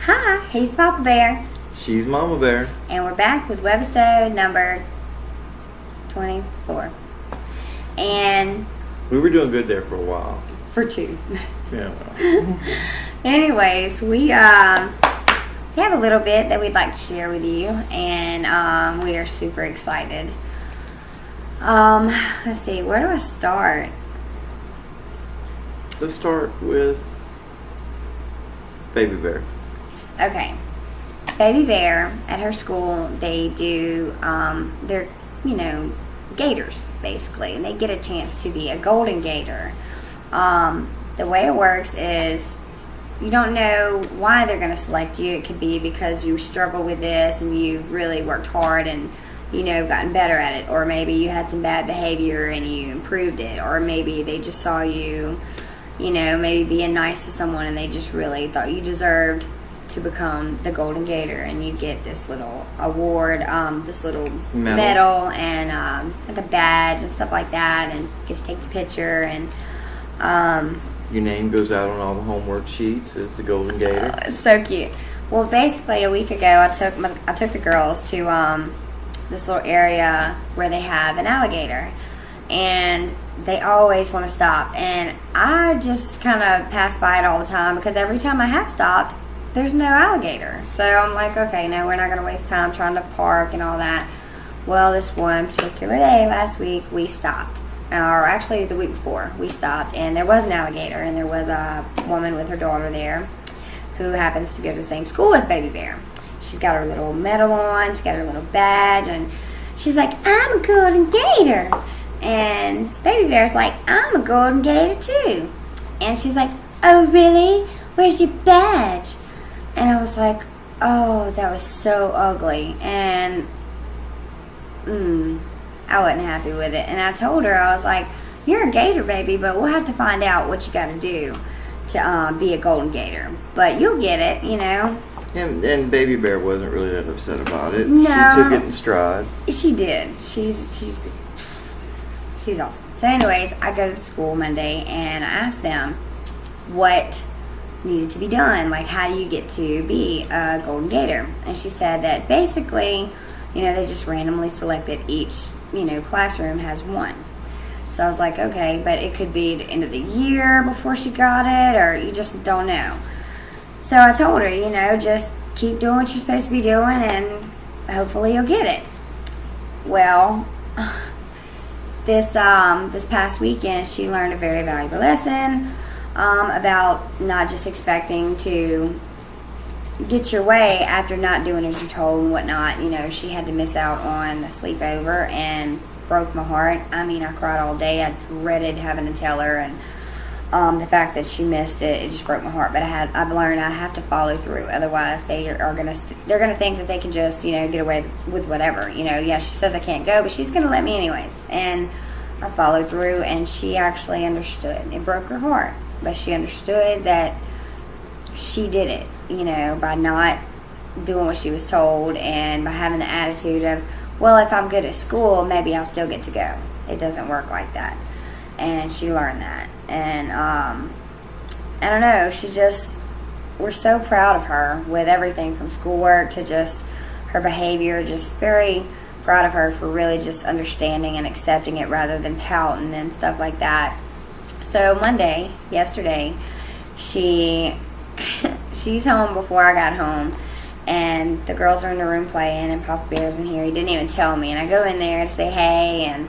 Hi, he's Poppa Bear. She's Momma Bear. And we're back with Webisode number 24. And We were doing good there for a while. for 2. Yeah. Well. Anyways, we have a little bit that we'd like to share with you, and we are super excited. Let's see, where do I start? Let's start with Baby Bear. Okay. Baby Bear, at her school, they do, they're, gators, basically. And they get a chance to be a golden gator. The way it works is you don't know why they're going to select you. It could be because you struggle with this and you've really worked hard and, gotten better at it. Or maybe you had some bad behavior and you improved it. Or maybe they just saw you, maybe being nice to someone and they just really thought you deserved to become the golden gator, and you get this little award, this little medal and like a badge and stuff like that, and get to take your picture, and your name goes out on all the homework sheets as the golden gator. It's so cute. Well, basically a week ago I took the girls to this little area where they have an alligator, and they always want to stop, and I just kind of pass by it all the time because every time I have stopped, there's no alligator. So I'm like, okay, no, we're not going to waste time trying to park and all that. Well, this one particular day last week, we stopped. Or actually the week before, we stopped, and there was an alligator, and there was a woman with her daughter there who happens to go to the same school as Baby Bear. She's got her little medal on, she's got her little badge, and she's like, I'm a golden gator. And Baby Bear's like, I'm a golden gator too. And she's like, oh really? Where's your badge? And I was like, oh, that was so ugly. And I wasn't happy with it. And I told her, I was like, you're a gator, baby, but we'll have to find out what you got to do to be a golden gator. But you'll get it, And Baby Bear wasn't really that upset about it. No. She took it in stride. She did. She's awesome. So anyways, I go to the school Monday, and I asked them what needed to be done, like how do you get to be a golden gator. And she said that basically, they just randomly selected each, classroom has one. So I was like, okay, but it could be the end of the year before she got it, or you just don't know. So I told her, just keep doing what you're supposed to be doing, and hopefully you'll get it. Well, this past weekend, she learned a very valuable lesson about not just expecting to get your way after not doing as you're told and whatnot. She had to miss out on a sleepover and broke my heart. I mean, I cried all day. I dreaded having to tell her, and the fact that she missed it just broke my heart. But I've learned I have to follow through. Otherwise, they're gonna think that they can just get away with whatever. Yeah, she says I can't go, but she's gonna let me anyways. And I followed through, and she actually understood. It broke her heart, but she understood that she did it, by not doing what she was told, and by having the attitude of, well, if I'm good at school, maybe I'll still get to go. It doesn't work like that. And she learned that. And I don't know, we're so proud of her with everything from schoolwork to just her behavior. Just very proud of her for really just understanding and accepting it rather than pouting and stuff like that. So yesterday, she's home before I got home, and the girls are in the room playing, and Poppa Bear's in here. He didn't even tell me, and I go in there to say hey, and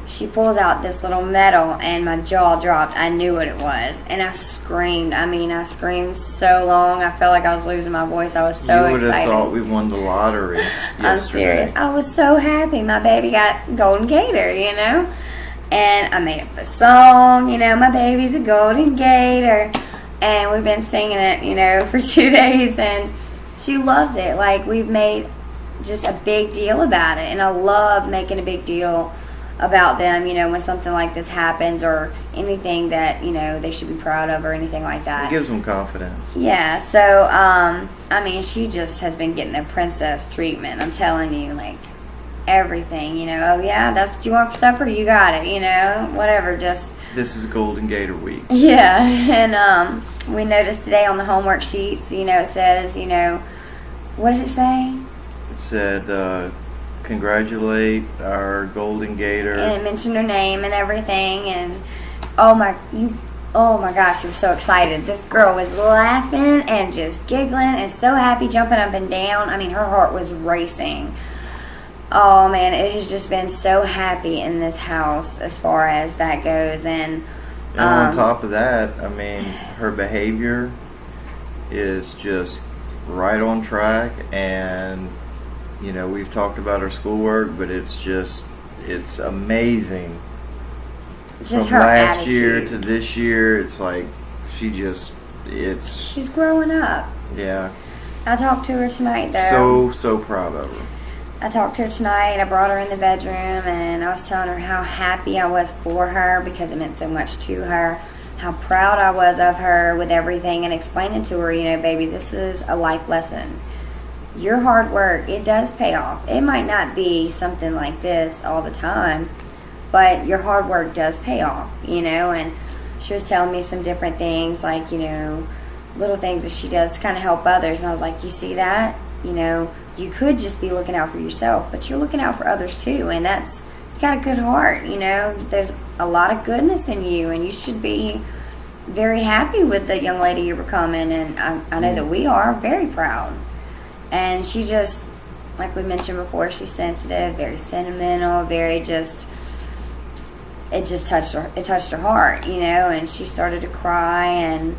she pulls out this little medal, and my jaw dropped. I knew what it was, and I screamed. I screamed so long, I felt like I was losing my voice. I was so excited. You would have thought we won the lottery yesterday. I'm serious. I was so happy. My baby got golden gator, And I made up a song, my baby's a golden gator. And we've been singing it, for 2 days. And she loves it. Like, we've made just a big deal about it. And I love making a big deal about them, when something like this happens, or anything that, they should be proud of, or anything like that. It gives them confidence. Yeah, so, she just has been getting the princess treatment. I'm telling you, like, everything, oh yeah, that's what you want for supper, you got it, whatever, just This is Golden Gator week. Yeah, and we noticed today on the homework sheets, it says, what did it say? It said, congratulate our Golden Gator. And it mentioned her name and everything, and oh my gosh, she was so excited. This girl was laughing and just giggling and so happy, jumping up and down. I mean, her heart was racing. Oh man, it has just been so happy in this house as far as that goes. And on top of that, I mean, her behavior is just right on track. And, we've talked about her schoolwork, but it's amazing. Just From her last attitude. year to this year, it's like she's growing up. Yeah. I talked to her tonight, though. So proud of her. I talked to her tonight. I brought her in the bedroom, and I was telling her how happy I was for her because it meant so much to her, how proud I was of her with everything, and explaining to her, baby, this is a life lesson. Your hard work, it does pay off. It might not be something like this all the time, but your hard work does pay off, and she was telling me some different things, like, little things that she does to kind of help others, and I was like, you see that? You could just be looking out for yourself, but you're looking out for others too, and you got a good heart, there's a lot of goodness in you, and you should be very happy with the young lady you're becoming, and I know that we are very proud. And she just, like we mentioned before, she's sensitive, very sentimental, very just, it just touched her heart, and she started to cry, and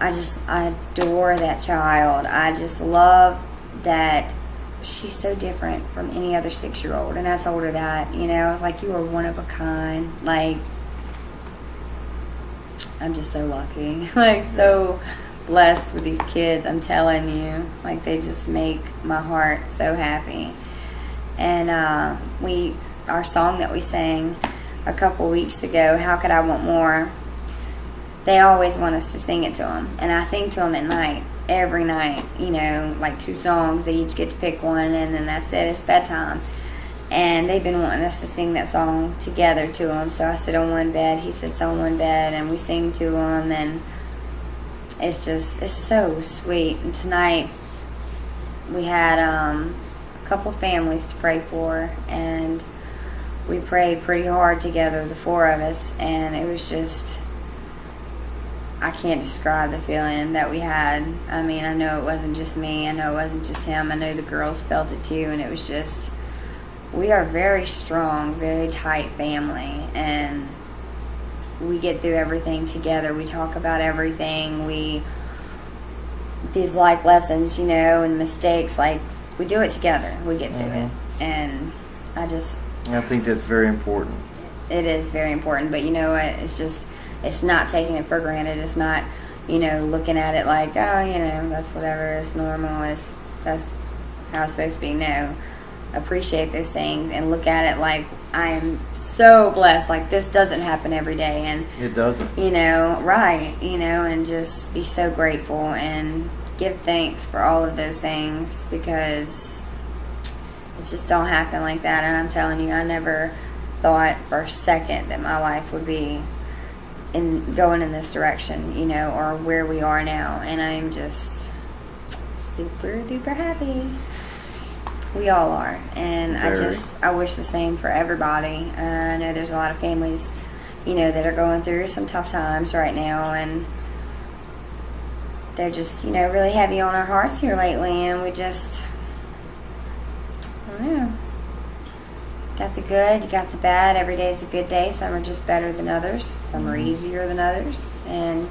I adore that child. I just love that she's so different from any other 6-year-old, and I told her that, I was like, you are one of a kind, like, I'm just so lucky, like, so blessed with these kids, I'm telling you, like, they just make my heart so happy. And our song that we sang a couple weeks ago, How Could I Want More, they always want us to sing it to them, and I sing to them at night, every night, like 2 songs. They each get to pick one, and then that's it. It's bedtime. And they've been wanting us to sing that song together to them. So I sit on one bed, he sits on one bed, and we sing to them, and it's so sweet. And tonight we had a couple families to pray for, and we prayed pretty hard together, the 4 of us, and it was just, I can't describe the feeling that we had. I mean, I know it wasn't just me. I know it wasn't just him. I know the girls felt it too. And it was just, we are very strong, very tight family. And we get through everything together. We talk about everything. These life lessons, and mistakes, like, we do it together. We get through it. And I think that's very important. It is very important. But you know what? It's not taking it for granted. It's not, looking at it like, oh, that's whatever. It's normal. That's how it's supposed to be. No. Appreciate those things and look at it like, I am so blessed. Like, this doesn't happen every day. And it doesn't. Right. And just be so grateful and give thanks for all of those things, because it just don't happen like that. And I'm telling you, I never thought for a second that my life would be going in this direction, or where we are now, and I'm just super duper happy. We all are, and I wish the same for everybody. I know there's a lot of families, that are going through some tough times right now, and they're just, really heavy on our hearts here lately, and we just, I don't know. Got the good, you got the bad. Every day's a good day. Some are just better than others. Some are easier than others. And,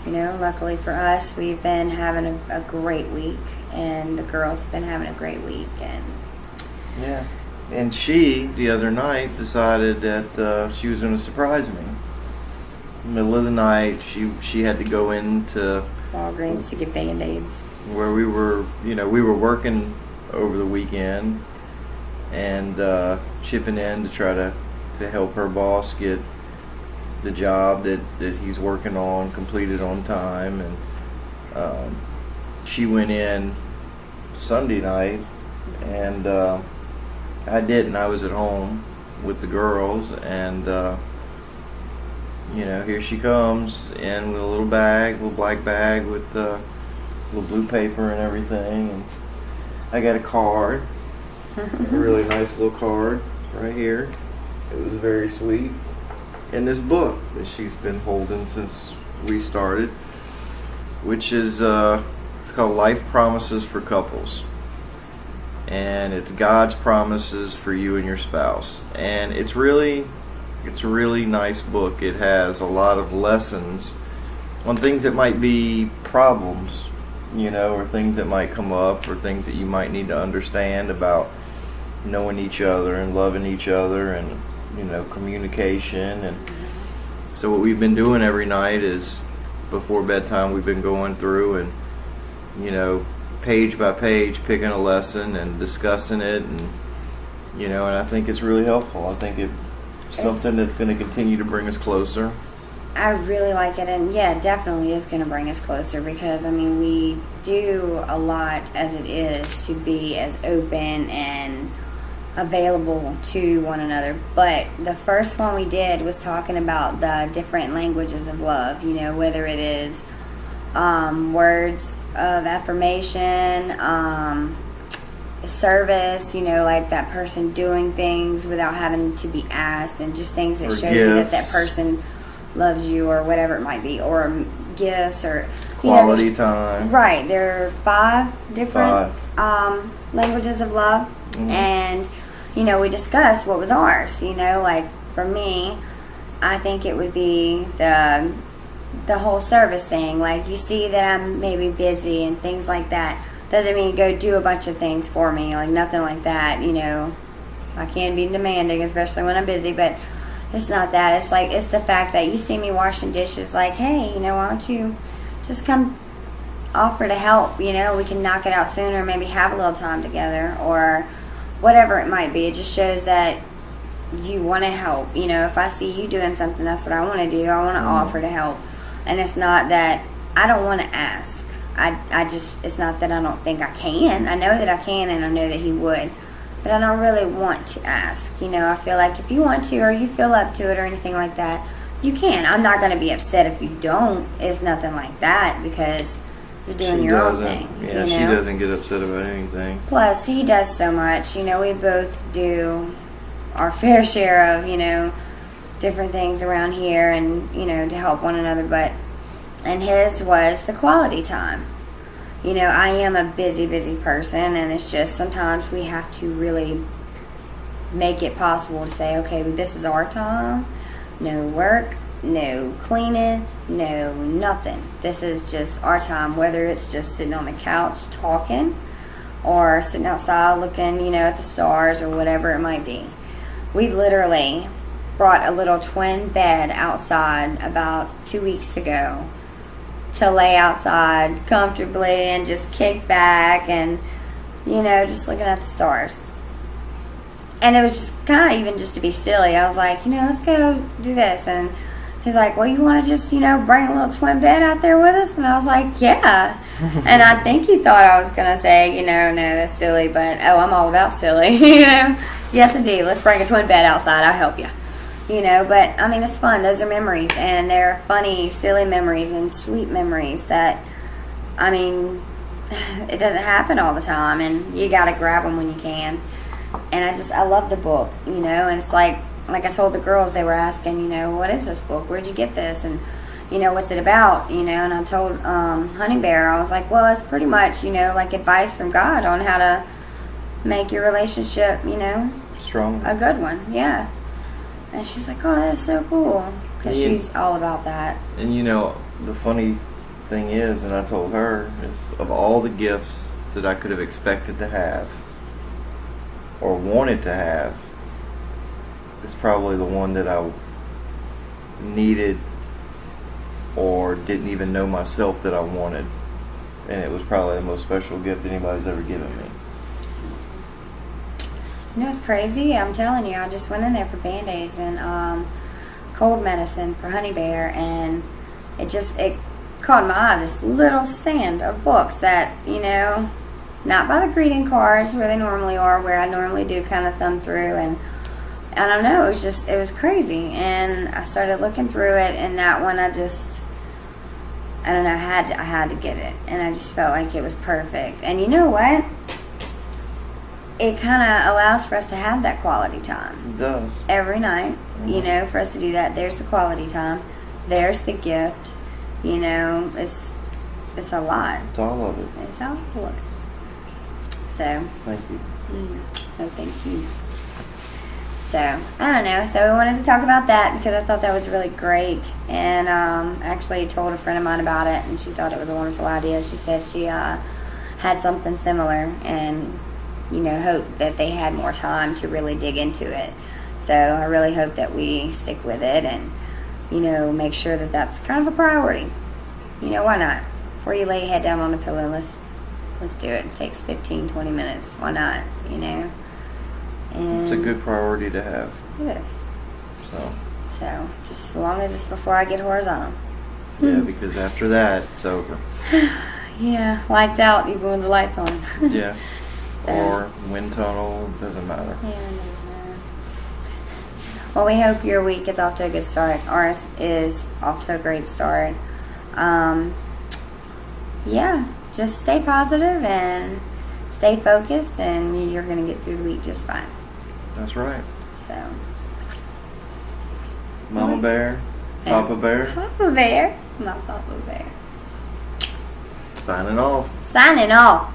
luckily for us, we've been having a great week. And the girls have been having a great week. And yeah. And she, the other night, decided that she was going to surprise me. In the middle of the night, she had to go into Walgreens to get Band-Aids. Where we were working over the weekend, and chipping in to try to help her boss get the job that he's working on completed on time. And she went in Sunday night, and I didn't. I was at home with the girls, and here she comes in with a little black bag with little blue paper and everything. And I got a card, a really nice little card right here. It was very sweet. And this book that she's been holding since we started, which is it's called Life Promises for Couples. And it's God's promises for you and your spouse. And it's a really nice book. It has a lot of lessons on things that might be problems, or things that might come up, or things that you might need to understand about knowing each other and loving each other, and communication. And so what we've been doing every night is, before bedtime, we've been going through and page by page picking a lesson and discussing it, and and I think it's really helpful. I think it's something that's going to continue to bring us closer. I really like it, and yeah, it definitely is going to bring us closer, because we do a lot as it is to be as open and available to one another. But the first one we did was talking about the different languages of love, whether it is words of affirmation, service, like that person doing things without having to be asked, and just things that show you that person loves you, or whatever it might be, or gifts, or quality time. Right, there are 5 different languages of love. Mm-hmm. And we discussed what was ours. Like for me, I think it would be the whole service thing. Like, you see that I'm maybe busy and things like that, doesn't mean go do a bunch of things for me, like nothing like that. I can be demanding, especially when I'm busy, but it's not that. It's like, it's the fact that you see me washing dishes, like, hey, why don't you just come offer to help? We can knock it out sooner, maybe have a little time together, or whatever it might be. It just shows that you want to help. If I see you doing something, that's what I want to do. I want to offer to help. And it's not that I don't want to ask. It's not that I don't think I can. I know that I can, and I know that he would. But I don't really want to ask. I feel like if you want to, or you feel up to it, or anything like that, you can. I'm not going to be upset if you don't. It's nothing like that, because you're doing your own thing. Yeah, she doesn't get upset about anything. Plus, he does so much. We both do our fair share of, different things around here, and, to help one another. And his was the quality time. I am a busy person, and it's just sometimes we have to really make it possible to say, okay, this is our time. No work, no cleaning, no nothing. This is just our time, whether it's just sitting on the couch talking, or sitting outside looking, at the stars, or whatever it might be. We literally brought a little twin bed outside about 2 weeks ago to lay outside comfortably and just kick back and, just looking at the stars. And it was just kind of even just to be silly. I was like, let's go do this. And he's like, well, you want to just, bring a little twin bed out there with us? And I was like, yeah. And I think he thought I was going to say, no, that's silly. But, I'm all about silly, Yes, indeed. Let's bring a twin bed outside. I'll help you. But, it's fun. Those are memories. And they're funny, silly memories and sweet memories that, it doesn't happen all the time. And you got to grab them when you can. And I love the book, and it's like I told the girls, they were asking, what is this book? Where'd you get this? And, what's it about? And I told Honey Bear, I was like, well, it's pretty much, like advice from God on how to make your relationship, strong, a good one. Yeah. And she's like, oh, that's so cool, because she's all about that. And, the funny thing is, and I told her, it's of all the gifts that I could have expected to have, or wanted to have, it's probably the one that I needed or didn't even know myself that I wanted. And it was probably the most special gift anybody's ever given me. It's crazy. I'm telling you, I just went in there for Band-Aids and cold medicine for Honey Bear, and it caught my eye, this little stand of books that, not by the greeting cards where they normally are, where I normally do kind of thumb through, and I don't know, it was crazy. And I started looking through it, and that one I don't know, I had to get it. And I just felt like it was perfect. And you know what? It kind of allows for us to have that quality time. It does. Every night, you know, for us to do that. There's the quality time. There's the gift. You know, it's a lot. It's all of it. It's all of it. So. Thank you. No, thank you. So, I don't know. So, we wanted to talk about that because I thought that was really great. And actually told a friend of mine about it, and she thought it was a wonderful idea. She said she had something similar and, you know, hoped that they had more time to really dig into it. So, I really hope that we stick with it and, you know, make sure that that's kind of a priority. You know, why not? Before you lay your head down on the pillow, let's do it. It takes 15, 20 minutes. Why not? You know? And It's a good priority to have. it is. So, Just as long as it's before I get horizontal. yeah, because after that, it's over. Yeah, lights out even when the light's on. Yeah. So. Or wind tunnel, doesn't matter. Yeah, it doesn't matter. Well, we hope your week is off to a good start. Ours is off to a great start. Yeah, just stay positive and stay focused, and you're going to get through the week just fine. That's right. So, Mama Bear, Papa Bear, Papa Bear, not Papa Bear. signing off. Signing off.